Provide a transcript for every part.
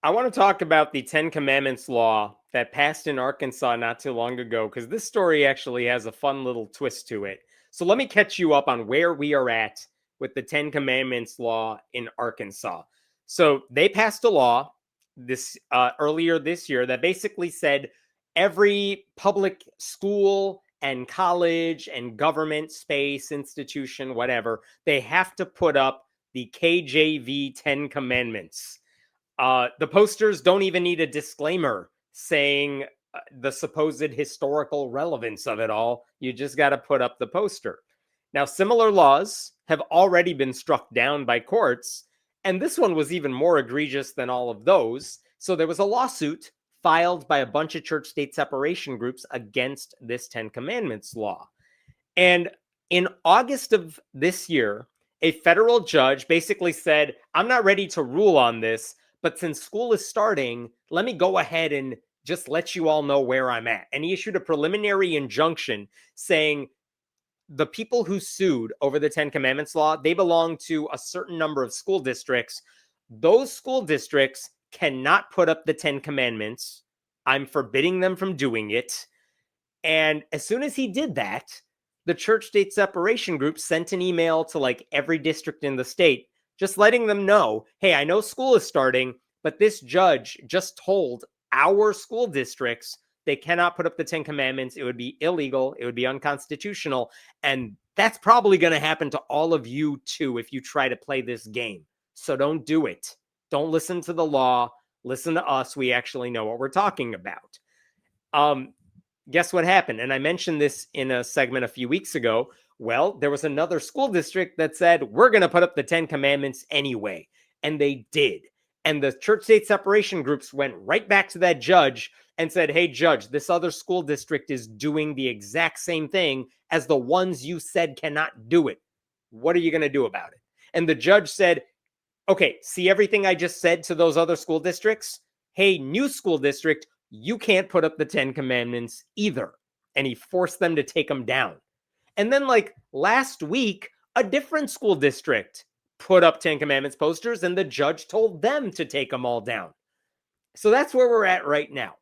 I want to talk about the Ten Commandments law that passed in Arkansas not too long ago, because this story actually has a fun little twist to it. So let me catch you up on where we are at with the Ten Commandments law in Arkansas. So they passed a law this earlier this year that basically said every public school and college and government space institution, whatever, they have to put up the KJV 10 Commandments. The posters don't even need a disclaimer saying the supposed historical relevance of it all. You just got to put up the poster. Now, similar laws have already been struck down by courts, and this one was even more egregious than all of those. So there was a lawsuit filed by a bunch of church-state separation groups against this Ten Commandments law. And in August of this year, a federal judge basically said, I'm not ready to rule on this, but since school is starting, let me go ahead and just let you all know where I'm at. And he issued a preliminary injunction saying the people who sued over the Ten Commandments law, they belong to a certain number of school districts. Those school districts cannot put up the Ten Commandments. I'm forbidding them from doing it. And as soon as he did that, the church-state separation group sent an email to like every district in the state, just letting them know, hey, I know school is starting, but this judge just told our school districts they cannot put up the Ten Commandments. It would be illegal. It would be unconstitutional. And that's probably going to happen to all of you too if you try to play this game. So don't do it. Don't listen to the law. Listen to us. We actually know what we're talking about. Guess what happened? And I mentioned this in a segment a few weeks ago. Well, there was another school district that said, we're going to put up the Ten Commandments anyway. And they did. And the church-state separation groups went right back to that judge and said, hey, judge, this other school district is doing the exact same thing as the ones you said cannot do it. What are you going to do about it? And the judge said, okay, see everything I just said to those other school districts? Hey, new school district, you can't put up the Ten Commandments either. And he forced them to take them down. And then like last week, a different school district put up Ten Commandments posters and the judge told them to take them all down. So that's where we're at right now.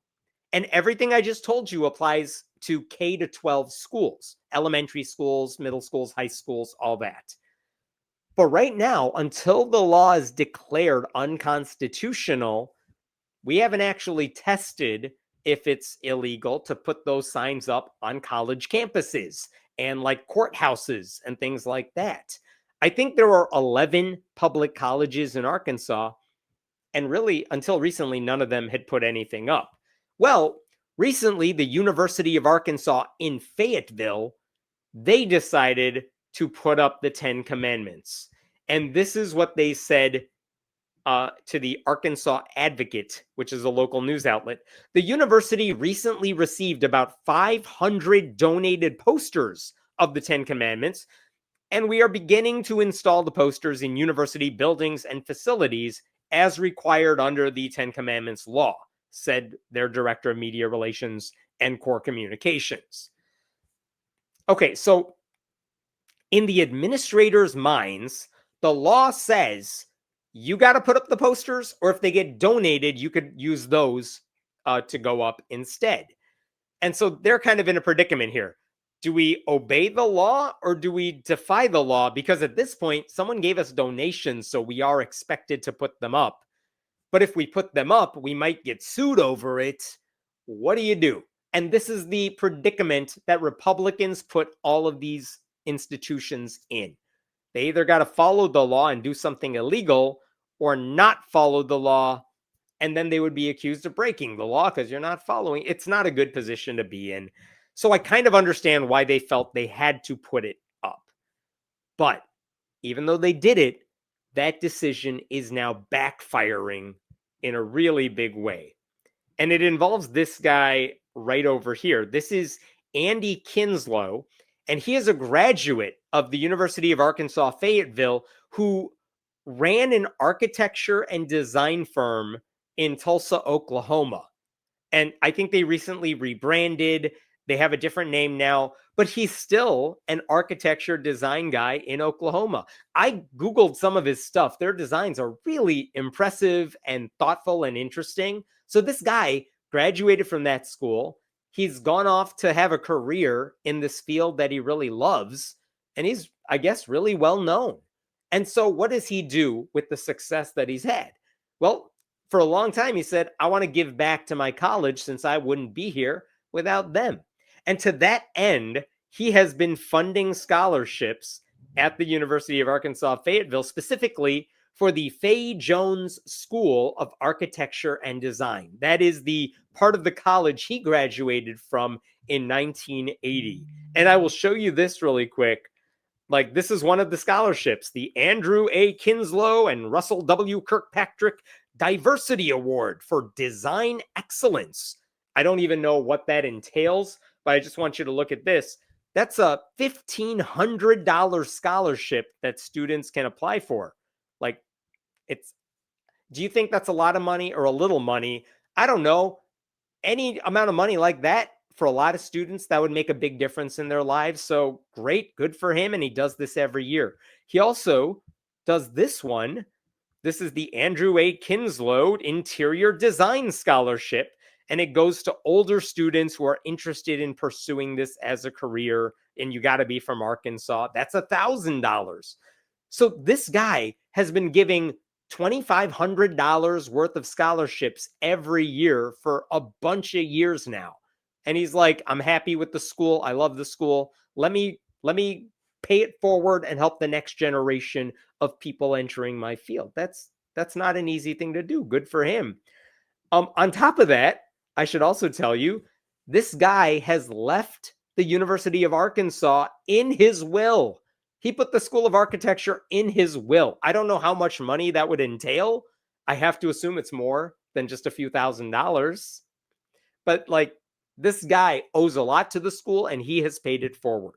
And everything I just told you applies to K to 12 schools, elementary schools, middle schools, high schools, all that. But right now, until the law is declared unconstitutional, we haven't actually tested if it's illegal to put those signs up on college campuses and like courthouses and things like that. I think there are 11 public colleges in Arkansas, and really, until recently, none of them had put anything up. Well, recently, the University of Arkansas in Fayetteville, they decided to put up the Ten Commandments. And this is what they said to the Arkansas Advocate, which is a local news outlet. The university recently received about 500 donated posters of the Ten Commandments, and we are beginning to install the posters in university buildings and facilities as required under the Ten Commandments law, said their director of media relations and core communications. Okay, so in the administrators' minds, the law says you got to put up the posters, or if they get donated, you could use those to go up instead. And so they're kind of in a predicament here. Do we obey the law or do we defy the law? Because at this point, someone gave us donations, so we are expected to put them up. But if we put them up, we might get sued over it. What do you do? And this is the predicament that Republicans put all of these institutions in. They either got to follow the law and do something illegal or not follow the law, and then they would be accused of breaking the law because you're not following. It's not a good position to be in. So I kind of understand why they felt they had to put it up. But even though they did it, that decision is now backfiring in a really big way. And it involves this guy right over here. This is Andy Kinslow, and he is a graduate of the University of Arkansas Fayetteville who ran an architecture and design firm in Tulsa, Oklahoma. And I think they recently rebranded. They have a different name now. but he's still an architecture design guy in Oklahoma. I Googled some of his stuff. Their designs are really impressive and thoughtful and interesting. So this guy graduated from that school. He's gone off to have a career in this field that he really loves. And he's, I guess, really well known. And so what does he do with the success that he's had? Well, for a long time, he said, I want to give back to my college since I wouldn't be here without them. And to that end, he has been funding scholarships at the University of Arkansas Fayetteville, specifically for the Fay Jones School of Architecture and Design. That is the part of the college he graduated from in 1980. And I will show you this really quick. Like, this is one of the scholarships, the Andrew A. Kinslow and Russell W. Kirkpatrick Diversity Award for Design Excellence. I don't even know what that entails, but I just want you to look at this. That's a $1,500 scholarship that students can apply for. Like, do you think that's a lot of money or a little money? I don't know. Any amount of money like that, for a lot of students, that would make a big difference in their lives. So great, good for him. And he does this every year. He also does this one. This is the Andrew A. Kinslow Interior Design Scholarship. And it goes to older students who are interested in pursuing this as a career. And you got to be from Arkansas. That's $1,000. So this guy has been giving $2,500 worth of scholarships every year for a bunch of years now. And he's like, I'm happy with the school. I love the school. Let me pay it forward and help the next generation of people entering my field. That's not an easy thing to do. Good for him. On top of that, I should also tell you, this guy has left the University of Arkansas in his will. He put the School of Architecture in his will. I don't know how much money that would entail. I have to assume it's more than just a few $1,000s. But like, this guy owes a lot to the school and he has paid it forward.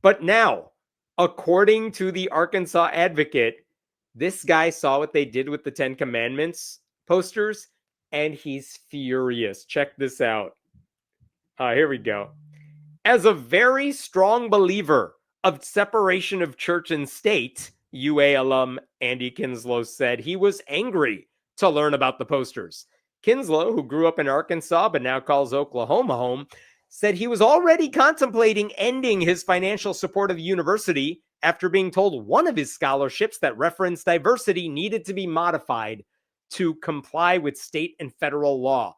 But now, according to the Arkansas Advocate, this guy saw what they did with the Ten Commandments posters and he's furious. Check this out. Here we go. As a very strong believer of separation of church and state, UA alum Andy Kinslow said he was angry to learn about the posters. Kinslow, who grew up in Arkansas but now calls Oklahoma home, said he was already contemplating ending his financial support of the university after being told one of his scholarships that referenced diversity needed to be modified to comply with state and federal law.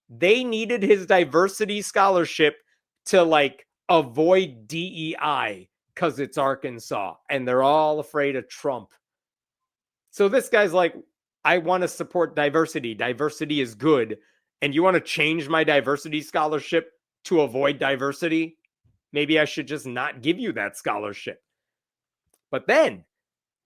They needed his diversity scholarship to like avoid DEI because it's Arkansas and they're all afraid of Trump. So this guy's like, I want to support diversity. Diversity is good. And you want to change my diversity scholarship to avoid diversity? Maybe I should just not give you that scholarship. But then,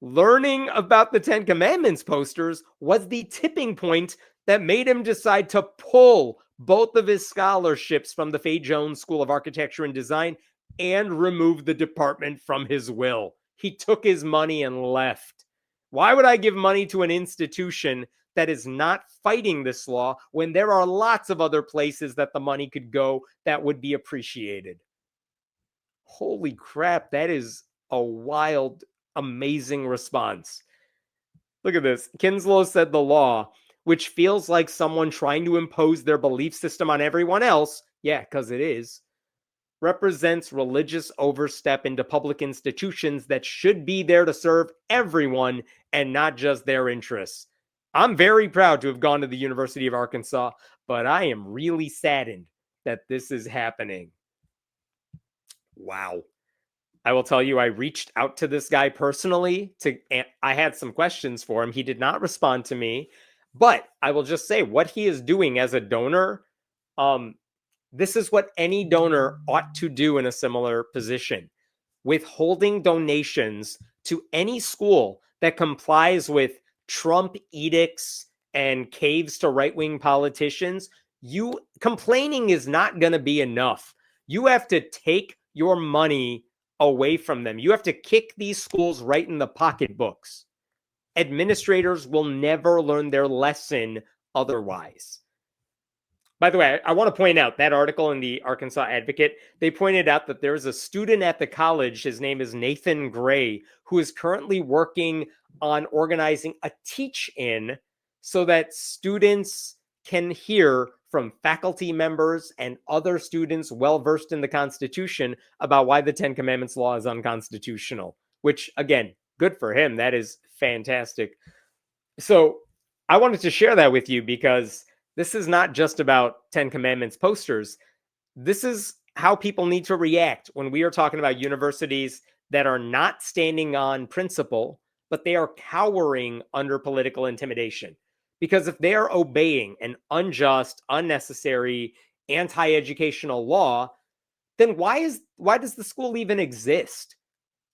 learning about the Ten Commandments posters was the tipping point that made him decide to pull both of his scholarships from the Fay Jones School of Architecture and Design and remove the department from his will. He took his money and left. Why would I give money to an institution that is not fighting this law when there are lots of other places that the money could go that would be appreciated? Holy crap, that is a wild, amazing response. Look at this. Kinslow said the law, which feels like someone trying to impose their belief system on everyone else, yeah, because it is, represents religious overstep into public institutions that should be there to serve everyone and not just their interests. I'm very proud to have gone to the University of Arkansas, but I am really saddened that this is happening. Wow. I will tell you, I reached out to this guy personally. I had some questions for him. He did not respond to me, but I will just say what he is doing as a donor, this is what any donor ought to do in a similar position. Withholding donations to any school that complies with Trump edicts and caves to right-wing politicians, complaining is not going to be enough. You have to take your money away from them. You have to kick these schools right in the pocketbooks. Administrators will never learn their lesson otherwise. By the way, I want to point out that article in the Arkansas Advocate, they pointed out that there's a student at the college, his name is Nathan Gray, who is currently working on organizing a teach-in so that students can hear from faculty members and other students well-versed in the Constitution about why the Ten Commandments law is unconstitutional, which, again, good for him. That is fantastic. So I wanted to share that with you because this is not just about Ten Commandments posters. This is how people need to react when we are talking about universities that are not standing on principle, but they are cowering under political intimidation. Because if they are obeying an unjust, unnecessary, anti-educational law, then why does the school even exist?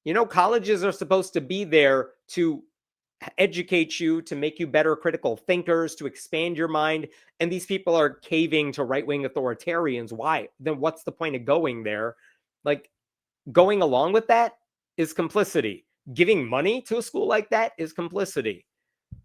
You know, colleges are supposed to be there to educate you, to make you better critical thinkers, to expand your mind. And these people are caving to right-wing authoritarians. Why? Then what's the point of going there? Like, going along with that is complicity. Giving money to a school like that is complicity.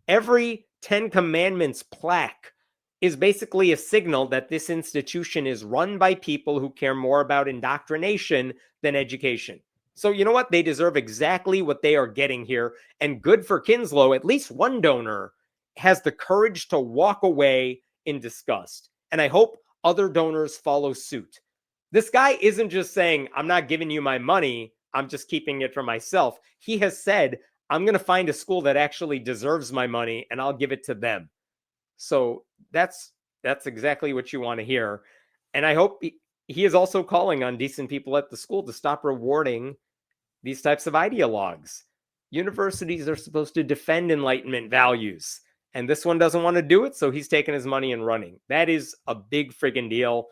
Every Ten Commandments plaque is basically a signal that this institution is run by people who care more about indoctrination than education. So you know what? They deserve exactly what they are getting here. And good for Kinslow, at least one donor has the courage to walk away in disgust. And I hope other donors follow suit. This guy isn't just saying, I'm not giving you my money, I'm just keeping it for myself. He has said, I'm going to find a school that actually deserves my money and I'll give it to them. So that's exactly what you want to hear. And I hope he is also calling on decent people at the school to stop rewarding these types of ideologues. Universities are supposed to defend Enlightenment values, and this one doesn't want to do it, so he's taking his money and running. That is a big friggin' deal.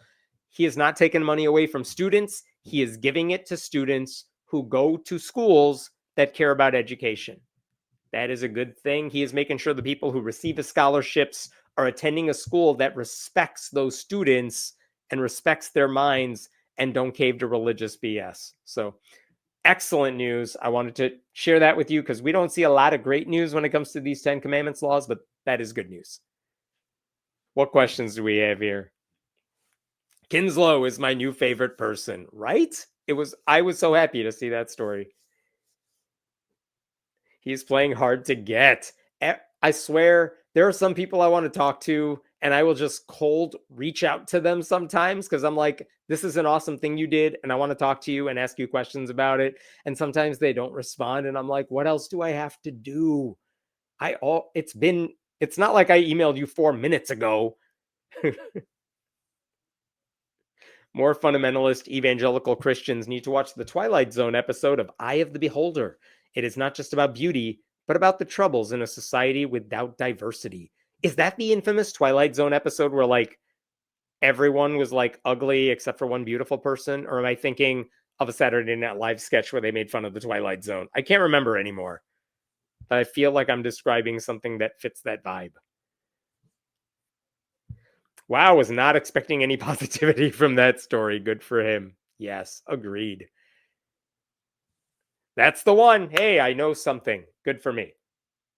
He is not taking money away from students. He is giving it to students who go to schools that care about education. That is a good thing. He is making sure the people who receive his scholarships are attending a school that respects those students and respects their minds and don't cave to religious BS. So excellent news. I wanted to share that with you because we don't see a lot of great news when it comes to these Ten Commandments laws, but that is good news. What questions do we have here? Kinslow is my new favorite person, right? I was so happy to see that story. He's playing hard to get. I swear, there are some people I want to talk to, and I will just cold reach out to them sometimes because I'm like, this is an awesome thing you did, and I want to talk to you and ask you questions about it. And sometimes they don't respond, and I'm like, what else do I have to do? It's not like I emailed you 4 minutes ago. More fundamentalist evangelical Christians need to watch the Twilight Zone episode of Eye of the Beholder. It is not just about beauty, but about the troubles in a society without diversity. Is that the infamous Twilight Zone episode where like everyone was like ugly except for one beautiful person? Or am I thinking of a Saturday Night Live sketch where they made fun of the Twilight Zone? I can't remember anymore, but I feel like I'm describing something that fits that vibe. Wow, was not expecting any positivity from that story. Good for him. Yes, agreed. That's the one. Hey, I know something. Good for me.